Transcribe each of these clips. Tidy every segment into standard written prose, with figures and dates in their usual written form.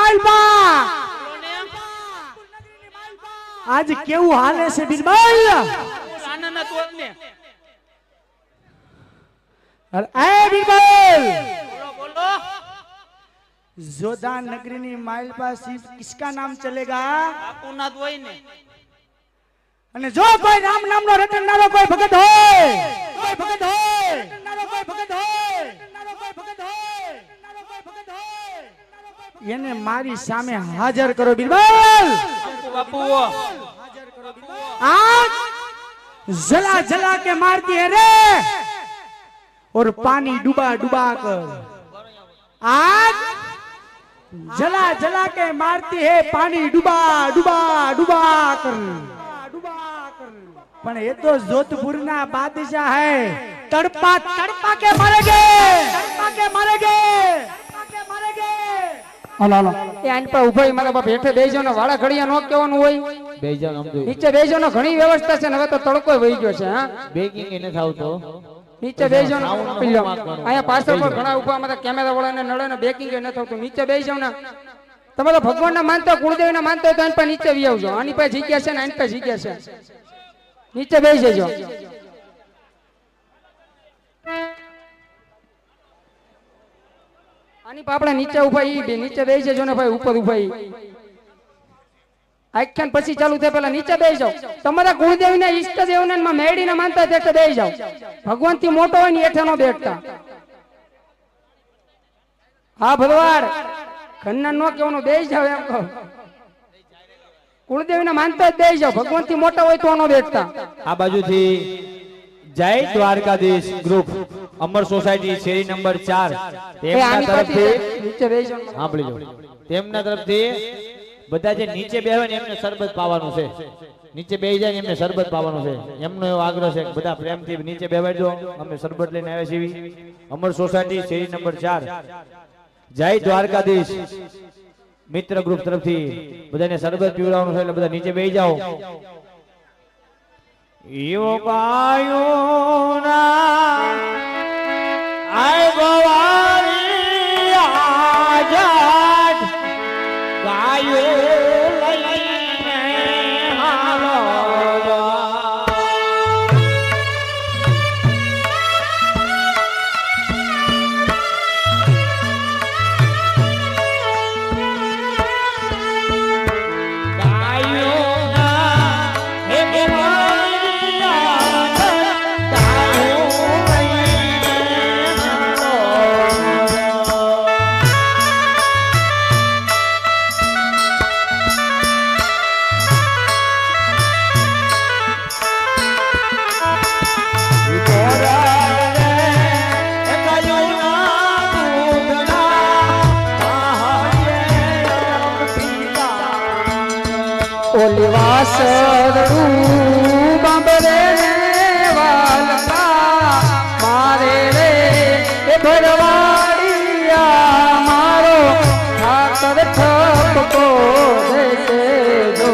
માલપા आज केवू हाले से बीरबल આનંદ તો ને अरे ए बीरबल બોલો બોલો जोधा नगरी नी मालपा सिर्फ किसका नाम चलेगा બાપુ ના જ હોય ને અને જો કોઈ રામ નામનો રટનારો કોઈ ભગત હોય કોઈ ભગત હોય રટનારો કોઈ ભગત હોય રટનારો કોઈ ભગત હોય રટનારો કોઈ ભગત હોય એને મારી સામે હાજર કરો બીરબલ બાપુ आज जला जला के मारती है रे और पानी डुबा डुबा कर आज जला जला के मारती है पानी डुबा डुबा डुबा कर पण ये तो जोधपुर ना बादशाह है तड़पा तड़पा के मारेंगे तड़पा के मारेंगे तड़पा के मारेंगे હાલો હાલો એ આન પર ઉભા મારા બાપ હેઠે બેસજો ને વાળા ઘડિયા નો કેવાનું હોય બેજા સમજો નીચે બેસજો ને ઘણી વ્યવસ્થા છે ને હવે તો તડકો વહી ગયો છે હા બેકિંગ એને થાવ તો નીચે બેસજો ને પેલો અહીંયા પાછળ પર ઘણા ઉભા અમારા કેમેરા વાળાને નડે ને બેકિંગ ન થતું નીચે બેસજો ને તમે તો ભગવાનના માનતા કુળદેવીના માનતા તો આન પર નીચે વી આવજો આની પાસે જગ્યા છે ને આની પાસે જગ્યા છે નીચે બેસી જજો આની પર આપણે નીચે ઉભા ઈ નીચે બેસી જજો ને ભાઈ ઉપર ઉભા ઈ આખ્યાન પછી ચાલુ થાય પેલા નીચે બેસી જાઓ તમારા કુળદેવીના ઈષ્ટદેવના માં મેડીને માનતા તે બેસી જાઓ ભગવાન થી મોટો હોય ને એઠે નો બેઠતા હા ભરવાડ ખન્ના નો કેવાનું બેસી જાવ એમ કહો કુળદેવીને માનતા બેસી જાઓ ભગવાન થી મોટા હોય તો નો બેઠતા આ બાજુથી જય દ્વારકાધીશ ગ્રુપ અમર સોસાયટી શેરી નંબર 4 તેમના તરફથી નીચે બેસી જાઓ સાંભળી લો તેમના તરફથી બધા જે નીચે બેહવે ને એમને શરબત પાવાનું છે નીચે બેહી જાય ને એમને શરબત પાવાનું છે એમનો એવો આગ્રહ છે કે બધા પ્રેમથી નીચે બેવાડજો અમે શરબત લઈને આવ્યા છીએ અમર સોસાયટી શેરી નંબર 4 જય દ્વારકાધીશ મિત્ર ગ્રુપ તરફથી બધાને શરબત પીવડાવવાનું છે એટલે બધા નીચે બેહી જાઓ યો ગાયોના આય ગવારી આજાદ ગાયો લઈને હાલો વાસરું બાંબરે વાલકા મારે રે એ ભરવાડિયા મારો ઠાકર ઠપકો દેશે જો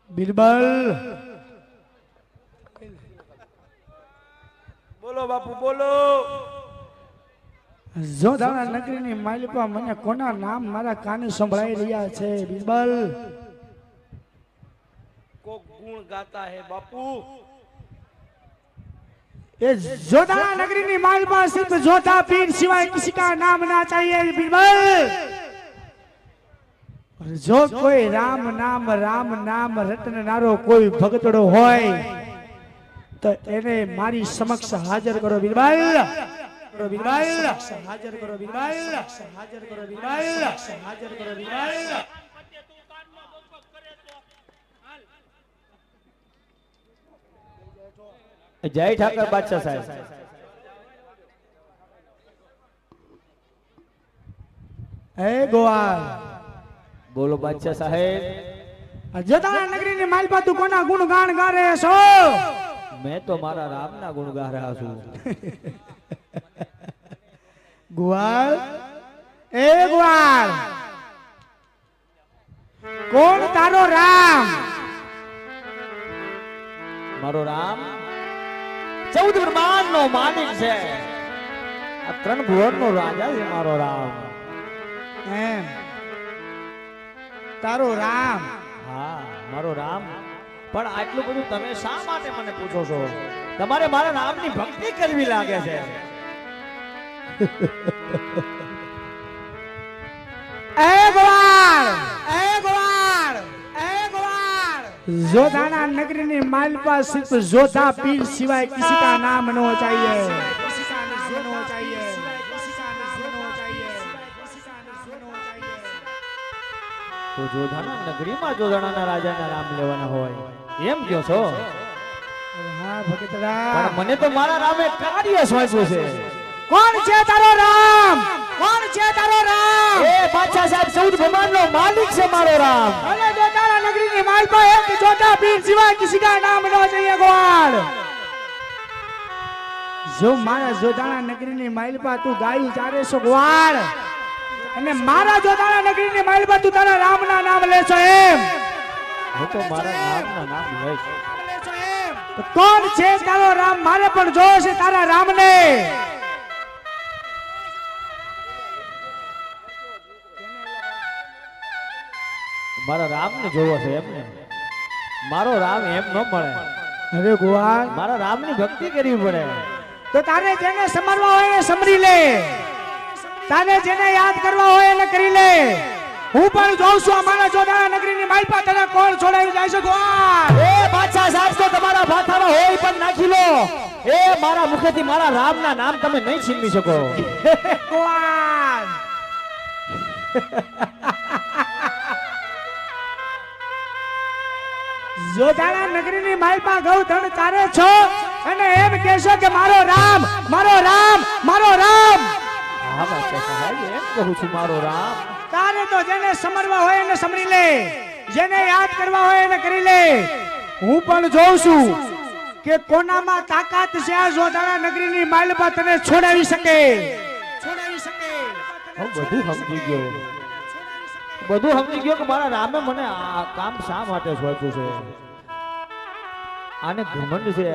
बीरबल બોલો બાપુ બોલો જોધાના નગરીની માલિકા મને કોના નામ મારા કાને સંભળાઈ રહ્યા છે બીરબલ કોક ગુણ ગાતા હે બાપુ ये जोधा नगरी ની માલપા સિર્ફ જોधा पीर सिवाय किसी का नाम ना चाहिए बीरबल जो कोई राम नाम रटनारो कोई भगतड़ो होय तो એને મારી સમક્ષ હાજર કરો બીરબલ હાજર કરો બીરબલ હાજર કરો બીરબલ હાજર કરો બીરબલ જય ઠાકર બાદશાહ સાહેબ. હે ગોવાળ બોલો બાદશાહ સાહેબ. જોતાણા નગરીની માલપા તું કોના ગુણગાન ગારે છો? મેં તો મારા રામના ગુણ ગા રહ્યા છું. ગોવાળ એ ગોવાળ કોણ તારો રામ? મારો રામ 14 બ્રહ્માંડનો માલિક છે. આ 3 ભુવનનો રાજા છે મારો રામ. એમ તારો રામ? હા મારો રામ. પણ આટલું બધું તમે શા માટે મને પૂછો છો? તમારે મારા રામની ભક્તિ કરવી લાગે છે. એ ગોવાળ એ ગોવાળ એ ગોવાળ जोधाना नगरी ની मालपा सिर्फ जोधा पीर सिवाय किसी का नाम न हो चाहिए. તો જોધાના નગરીમાં જોધાના રાજાના નામ લેવાના હોય એમ કહો છો? હા ભગતરા, પણ મને તો મારા રામે કાર્ય સોંપ્યું છે. કોણ છે તારો રામ? કોણ છે તારો રામ? એ બાદશાહ સાહેબ 14 બ્રહ્માંડનો માલિક છે મારો રામ. અને જોધાના नगरी ની मालपा एक जोधा पीर सिवाय किसी का नाम न हो चाहिए. ग्वाल जो मारा जोधाना नगरी ની मालपा તું ગાયું ચારે છો ગ્વાલ, અને મારા જોધાના નગરી ની માલપા તું તારા રામના નામ લેશો એમ? હું તો મારા નામના નામ લઈશ. તો કોણ છે તારો રામ? મારે પણ જોવો છે તારા રામને. મારા રામને જોવો છે એમને? મારો રામ એમ ન મળે. અરે ગોવાળ, મારા રામની ભક્તિ કરવી પડે. તો તારે જેને સમરવા હોય એને સમરી લે, તારે જેને યાદ કરવા હોય એને કરી લે. હું પણ જોઉં છું અમારા જોધાના નગરીની માલપા તને કોણ છોડાવી જાય છે. ગોવાળ એ બાદશાહ સાહેબ તો તમારા ભાથામાં હોય પણ નાખી લો. એ મારા મુખેથી મારા રામના નામ તમે નહીં છીનવી શકો. ગોવાળ જોધાના નગરીની માલપા ગૌધન ચારે છો અને એમ કહેશો કે મારો રામ, મારો રામ, મારો રામ. હા બાદશાહ સાહેબ એમ કહું છું મારો રામ. તારે તો જેને સમરવા હોય એને સમરી લે, જેને યાદ કરવા હોય એને કરી લે. હું પણ જોઉં છું કે કોનામાં તાકાત છે આ જોધાના નગરીની માલપા તને છોડાવી શકે. છોડાવી શકે. હું બધું સમજી ગયો. બધું સમજી ગયો કે મારા રામે મને આ કામ શા માટે સોંપ્યું છે. આને ઘમંડ છે.